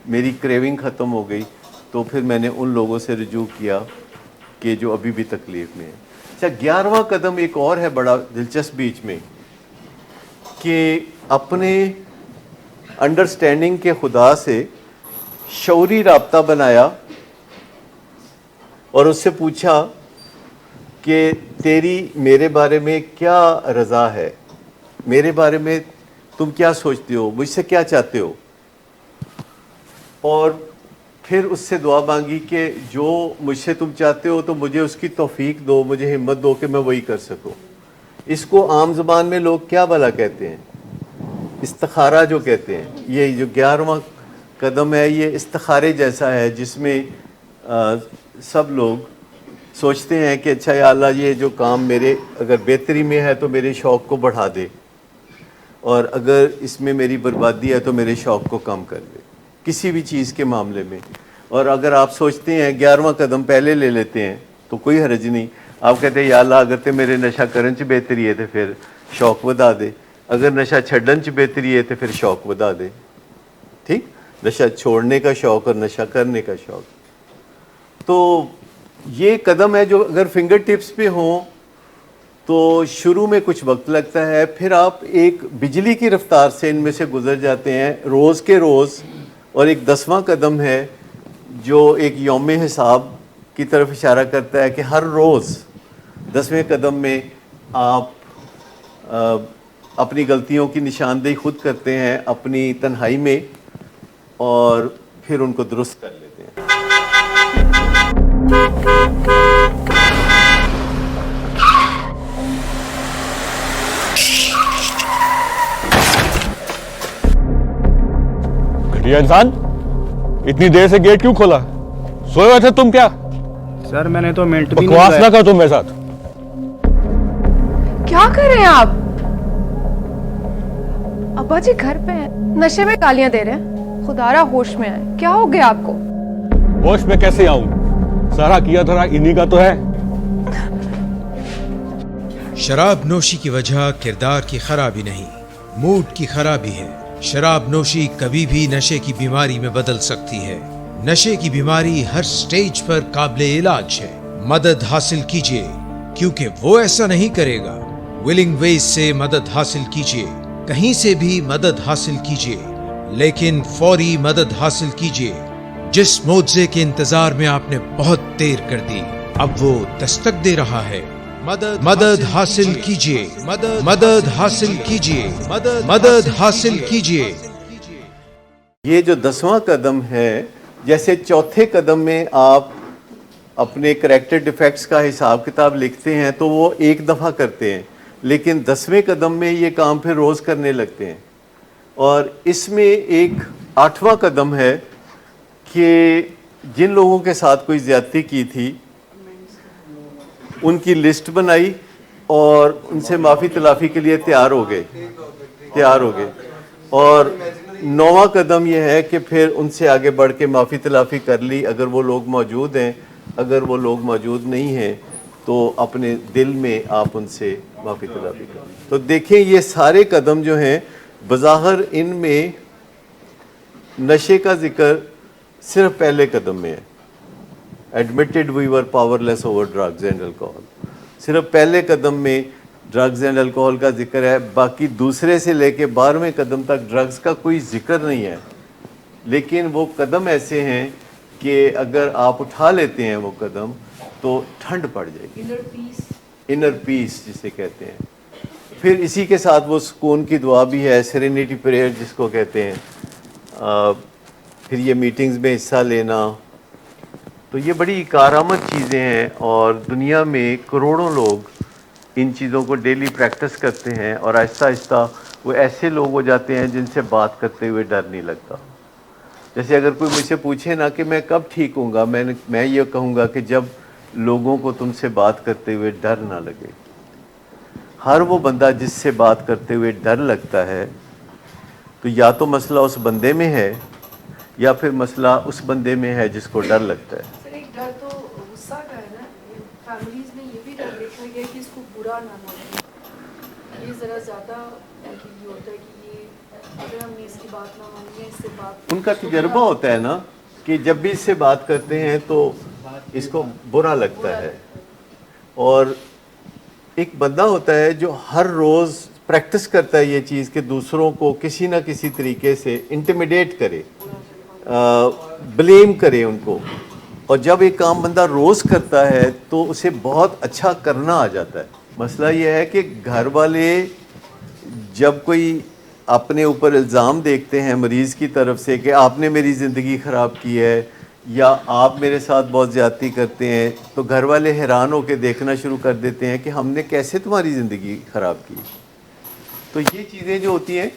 میری کریونگ ختم ہو گئی, تو پھر میں نے ان لوگوں سے رجوع کیا کہ جو ابھی بھی تکلیف میں ہیں. اچھا, 11واں قدم ایک اور ہے بڑا دلچسپ بیچ میں, کہ اپنے انڈرسٹینڈنگ کے خدا سے شعوری رابطہ بنایا اور اس سے پوچھا کہ تیری میرے بارے میں کیا رضا ہے, میرے بارے میں تم کیا سوچتے ہو, مجھ سے کیا چاہتے ہو. اور پھر اس سے دعا مانگی کہ جو مجھ سے تم چاہتے ہو تو مجھے اس کی توفیق دو, مجھے ہمت دو کہ میں وہی کر سکوں. اس کو عام زبان میں لوگ کیا بھلا کہتے ہیں, استخارہ جو کہتے ہیں، یہ جو 11واں قدم ہے، یہ استخارے جیسا ہے، جس میں سب لوگ سوچتے ہیں کہ اچھا یا اللہ یہ جو کام میرے اگر بہتری میں ہے تو میرے شوق کو بڑھا دے، اور اگر اس میں میری بربادی ہے تو میرے شوق کو کم کر دے کسی بھی چیز کے معاملے میں۔ اور اگر آپ سوچتے ہیں 11واں قدم پہلے لے لیتے ہیں تو کوئی حرج نہیں، آپ کہتے ہیں یا اللہ اگر تے میرے نشہ کرن چ بہتری ہے تو پھر شوق ودا دے، اگر نشہ چھڈن چ بہتری ہے تو پھر شوق ودا دے، ٹھیک، نشہ چھوڑنے کا شوق اور نشہ کرنے کا شوق۔ تو یہ قدم ہے جو اگر فنگر ٹپس پہ ہوں تو شروع میں کچھ وقت لگتا ہے، پھر آپ ایک بجلی کی رفتار سے ان میں سے گزر جاتے ہیں روز کے روز۔ اور ایک 10واں قدم ہے جو ایک یوم حساب کی طرف اشارہ کرتا ہے کہ ہر روز 10ویں قدم میں آپ اپنی غلطیوں کی نشاندہی خود کرتے ہیں اپنی تنہائی میں، اور پھر ان کو درست کر لیتے ہیں۔ گھٹیا انسان، اتنی دیر سے گیٹ کیوں کھولا؟ سوئے ہوئے تھے تم کیا؟ سر میں نے تو منٹ بھی بکواس نہ کر تم میرے ساتھ۔ کیا کر رہے ہیں آپ؟ ابا جی گھر پہ ہیں، نشے میں گالیاں دے رہے ہیں، خدا را ہوش میں آئے، کیا ہو گیا آپ کو؟ ہوش میں کیسے آؤں؟ سارا کیا دھرا انہی کا تو ہے۔ شراب نوشی کی وجہ کردار کی خرابی نہیں، موڈ کی خرابی ہے۔ شراب نوشی کبھی بھی نشے کی بیماری میں بدل سکتی ہے۔ نشے کی بیماری ہر سٹیج پر قابل علاج ہے۔ مدد حاصل کیجیے، کیونکہ وہ ایسا نہیں کرے گا۔ ولنگ ویز سے مدد حاصل کیجیے، کہیں سے بھی مدد حاصل کیجیے، لیکن فوری مدد حاصل کیجیے۔ جس معجزے کے انتظار میں آپ نے بہت دیر کر دی، اب وہ دستک دے رہا ہے۔ مدد حاصل کیجیے، مدد حاصل کیجیے، مدد حاصل کیجیے۔ یہ جو 10واں قدم ہے، جیسے چوتھے قدم میں آپ اپنے کریکٹر ڈیفیکٹس کا حساب کتاب لکھتے ہیں تو وہ ایک دفعہ کرتے ہیں، لیکن 10ویں قدم میں یہ کام پھر روز کرنے لگتے ہیں۔ اور اس میں ایک 8واں قدم ہے کہ جن لوگوں کے ساتھ کوئی زیادتی کی تھی ان کی لسٹ بنائی اور ان سے معافی تلافی کے لیے تیار ہو گئے۔ اور 9واں قدم یہ ہے کہ پھر ان سے آگے بڑھ کے معافی تلافی کر لی اگر وہ لوگ موجود ہیں، اگر وہ لوگ موجود نہیں ہیں تو اپنے دل میں آپ ان سے معافی تلافی کر لی۔ تو دیکھیں یہ سارے قدم جو ہیں بظاہر ان میں نشے کا ذکر صرف پہلے قدم میں ہے۔ Admitted we were powerless over drugs and alcohol، صرف پہلے قدم میں ڈرگز اینڈ الکوہل کا ذکر ہے، باقی دوسرے سے لے کے 12ویں قدم تک ڈرگز کا کوئی ذکر نہیں ہے۔ لیکن وہ قدم ایسے ہیں کہ اگر آپ اٹھا لیتے ہیں وہ قدم تو ٹھنڈ پڑ جائے گی، انر پیس جسے کہتے ہیں۔ پھر اسی کے ساتھ وہ سکون کی دعا بھی ہے، سیرینٹی پریئر جس کو کہتے ہیں۔ پھر یہ میٹنگز میں حصہ لینا، تو یہ بڑی کارآمد چیزیں ہیں اور دنیا میں کروڑوں لوگ ان چیزوں کو ڈیلی پریکٹس کرتے ہیں، اور آہستہ آہستہ وہ ایسے لوگ ہو جاتے ہیں جن سے بات کرتے ہوئے ڈر نہیں لگتا۔ جیسے اگر کوئی مجھ سے پوچھے نا کہ میں کب ٹھیک ہوں گا، میں یہ کہوں گا کہ جب لوگوں کو تم سے بات کرتے ہوئے ڈر نہ لگے۔ ہر وہ بندہ جس سے بات کرتے ہوئے ڈر لگتا ہے تو یا تو مسئلہ اس بندے میں ہے یا پھر مسئلہ اس بندے میں ہے جس کو ڈر لگتا ہے۔ سر ایک ڈر تو غصہ کا ہے نا، فیملیز میں یہ بھی ڈر دیکھا گیا کہ اس کو برا نہ مانے، یہ ذرا زیادہ یہ ہوتا ہے کہ یہ اگر ہم نے اس کی بات نہ مانی ہے، اس سے بات، ان کا تجربہ ہوتا ہے نا کہ جب بھی اس سے بات کرتے ہیں تو اس کو برا لگتا ہے۔ اور ایک بندہ ہوتا ہے جو ہر روز پریکٹس کرتا ہے یہ چیز کہ دوسروں کو کسی نہ کسی طریقے سے انٹیمیڈیٹ کرے، بلیم کرے ان کو، اور جب ایک کام بندہ روز کرتا ہے تو اسے بہت اچھا کرنا آ جاتا ہے۔ مسئلہ یہ ہے کہ گھر والے جب کوئی اپنے اوپر الزام دیکھتے ہیں مریض کی طرف سے کہ آپ نے میری زندگی خراب کی ہے یا آپ میرے ساتھ بہت زیادتی کرتے ہیں، تو گھر والے حیران ہو کے دیکھنا شروع کر دیتے ہیں کہ ہم نے کیسے تمہاری زندگی خراب کی۔ تو یہ چیزیں جو ہوتی ہیں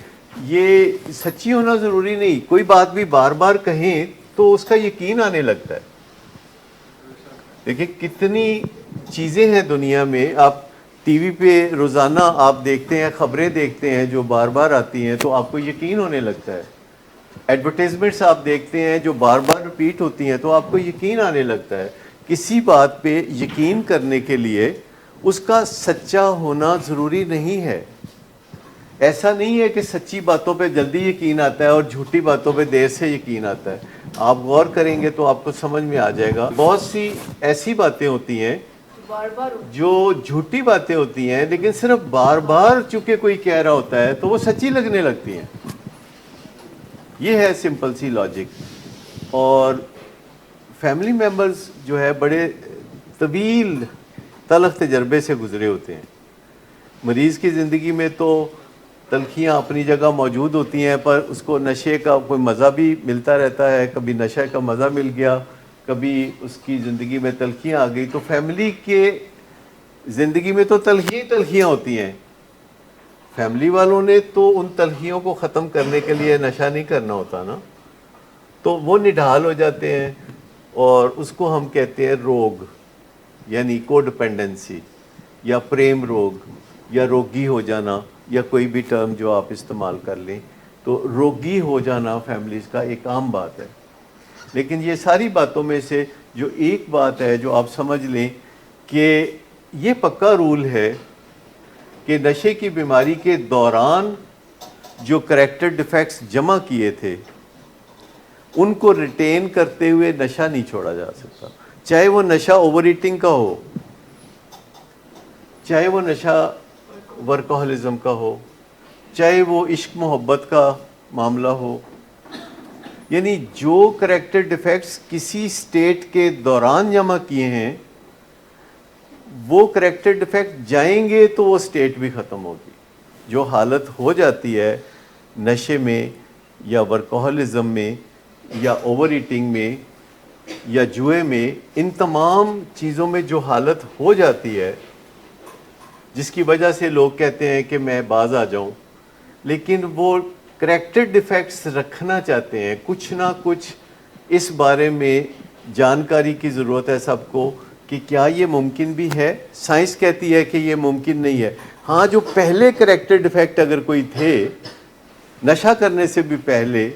یہ سچی ہونا ضروری نہیں, کوئی بات بھی بار بار کہیں تو اس کا یقین آنے لگتا ہے. دیکھیں کتنی چیزیں ہیں دنیا میں, آپ ٹی وی پہ روزانہ آپ دیکھتے ہیں, خبریں دیکھتے ہیں جو بار بار آتی ہیں تو آپ کو یقین ہونے لگتا ہے. ایڈورٹیزمنٹس آپ دیکھتے ہیں جو بار بار رپیٹ ہوتی ہیں تو آپ کو یقین آنے لگتا ہے. کسی بات پہ یقین کرنے کے لیے اس کا سچا ہونا ضروری نہیں ہے. ایسا نہیں ہے کہ سچی باتوں پہ جلدی یقین آتا ہے اور جھوٹی باتوں پہ دیر سے یقین آتا ہے. آپ غور کریں گے تو آپ کو سمجھ میں آ جائے گا. بہت سی ایسی باتیں ہوتی ہیں بار بار جو جھوٹی باتیں ہوتی ہیں لیکن صرف بار بار چونکہ کوئی کہہ رہا ہوتا ہے تو وہ سچی لگنے لگتی ہیں. یہ ہے سمپل سی لاجک. اور فیملی ممبرز جو ہے بڑے طویل تلخ تجربے سے گزرے ہوتے ہیں. مریض کی زندگی میں تو تلخیاں اپنی جگہ موجود ہوتی ہیں, پر اس کو نشے کا کوئی مزہ بھی ملتا رہتا ہے. کبھی نشے کا مزہ مل گیا, کبھی اس کی زندگی میں تلخیاں آ گئی. تو فیملی کے زندگی میں تو تلخیاں ہوتی ہیں. فیملی والوں نے تو ان تلخیوں کو ختم کرنے کے لیے نشہ نہیں کرنا ہوتا نا, تو وہ نڈھال ہو جاتے ہیں اور اس کو ہم کہتے ہیں روگ, یعنی کو ڈپینڈنسی یا پریم روگ یا روگی ہو جانا, یا کوئی بھی ٹرم جو آپ استعمال کر لیں. تو روگی ہو جانا فیملیز کا ایک عام بات ہے. لیکن یہ ساری باتوں میں سے جو ایک بات ہے جو آپ سمجھ لیں کہ یہ پکا رول ہے کہ نشے کی بیماری کے دوران جو کریکٹر ڈیفیکٹس جمع کیے تھے ان کو ریٹین کرتے ہوئے نشہ نہیں چھوڑا جا سکتا. چاہے وہ نشہ اوور ایٹنگ کا ہو, چاہے وہ نشہ ورکہولزم کا ہو, چاہے وہ عشق محبت کا معاملہ ہو. یعنی جو کریکٹر ڈیفیکٹس کسی سٹیٹ کے دوران جمع کیے ہیں وہ کریکٹر ڈیفیکٹ جائیں گے تو وہ سٹیٹ بھی ختم ہوگی. جو حالت ہو جاتی ہے نشے میں یا ورکہولزم میں یا اوور ایٹنگ میں یا جوئے میں, ان تمام چیزوں میں جو حالت ہو جاتی ہے جس کی وجہ سے لوگ کہتے ہیں کہ میں باز آ جاؤں, لیکن وہ کریکٹر ڈیفیکٹس رکھنا چاہتے ہیں. کچھ نہ کچھ اس بارے میں جانکاری کی ضرورت ہے سب کو کہ کیا یہ ممکن بھی ہے. سائنس کہتی ہے کہ یہ ممکن نہیں ہے. ہاں, جو پہلے کریکٹر ڈیفیکٹ اگر کوئی تھے نشہ کرنے سے بھی پہلے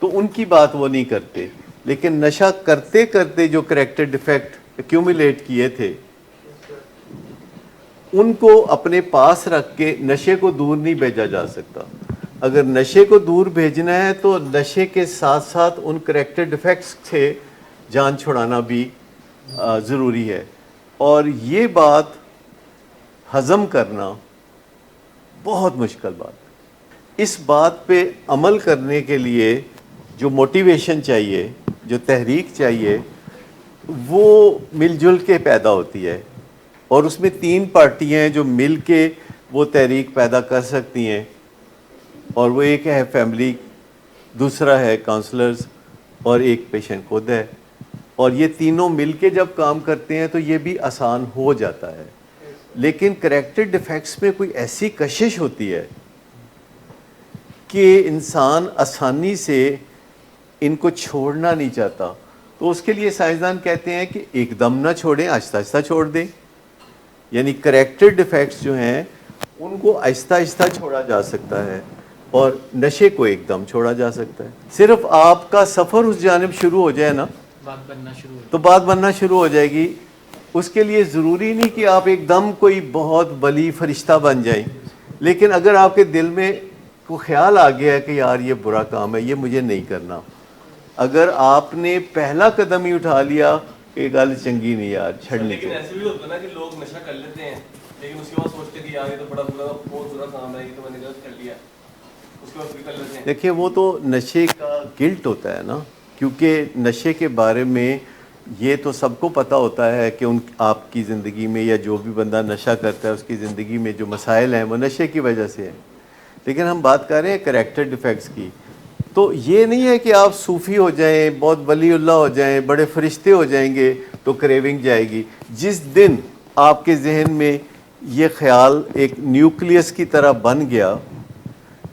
تو ان کی بات وہ نہیں کرتے, لیکن نشہ کرتے کرتے جو کریکٹر ڈیفیکٹ ایکیومولیٹ کیے تھے ان کو اپنے پاس رکھ کے نشے کو دور نہیں بھیجا جا سکتا. اگر نشے کو دور بھیجنا ہے تو نشے کے ساتھ ساتھ ان کریکٹر ڈیفیکٹس سے جان چھڑانا بھی ضروری ہے. اور یہ بات ہضم کرنا بہت مشکل بات ہے. اس بات پہ عمل کرنے کے لیے جو موٹیویشن چاہیے, جو تحریک چاہیے, وہ مل جل کے پیدا ہوتی ہے. اور اس میں 3 پارٹیاں ہیں جو مل کے وہ تحریک پیدا کر سکتی ہیں, اور وہ ایک ہے فیملی, دوسرا ہے کاؤنسلرز, اور ایک پیشنٹ خود ہے. اور یہ تینوں مل کے جب کام کرتے ہیں تو یہ بھی آسان ہو جاتا ہے. لیکن کریکٹر ڈیفیکٹس میں کوئی ایسی کشش ہوتی ہے کہ انسان آسانی سے ان کو چھوڑنا نہیں چاہتا. تو اس کے لیے سائنسدان کہتے ہیں کہ ایک دم نہ چھوڑیں, آہستہ آہستہ چھوڑ دیں. یعنی کریکٹر ڈیفیکٹس جو ہیں ان کو آہستہ آہستہ چھوڑا جا سکتا ہے, اور نشے کو ایک دم چھوڑا جا سکتا ہے. صرف آپ کا سفر اس جانب شروع ہو جائے نا تو بات بننا شروع ہو جائے گی. اس کے لیے ضروری نہیں کہ آپ ایک دم کوئی بہت ولی فرشتہ بن جائیں, لیکن اگر آپ کے دل میں کو خیال آ گیا ہے کہ یار یہ برا کام ہے, یہ مجھے نہیں کرنا, اگر آپ نے پہلا قدم ہی اٹھا لیا کہ گل چنگی نہیں یار چھڑنی. لیکن ایسے بھی ہوتا ہے نا کہ لوگ نشہ کر لیتے ہیں لیکن اس کے بعد سوچتے ہیں کہ یار یہ تو بڑا بہت برا کام ہے, یہ تو میں نے غلط کر لیا, اس کے بعد پھر کر لیتے ہیں. دیکھیں وہ تو نشے کا گلٹ ہوتا ہے نا, کیونکہ نشے کے بارے میں یہ تو سب کو پتہ ہوتا ہے کہ آپ کی زندگی میں یا جو بھی بندہ نشہ کرتا ہے اس کی زندگی میں جو مسائل ہیں وہ نشے کی وجہ سے ہیں. لیکن ہم بات کر رہے ہیں کریکٹر ڈیفیکٹس کی. تو یہ نہیں ہے کہ آپ صوفی ہو جائیں, بہت ولی اللہ ہو جائیں, بڑے فرشتے ہو جائیں گے تو کریونگ جائے گی. جس دن آپ کے ذہن میں یہ خیال ایک نیوکلیس کی طرح بن گیا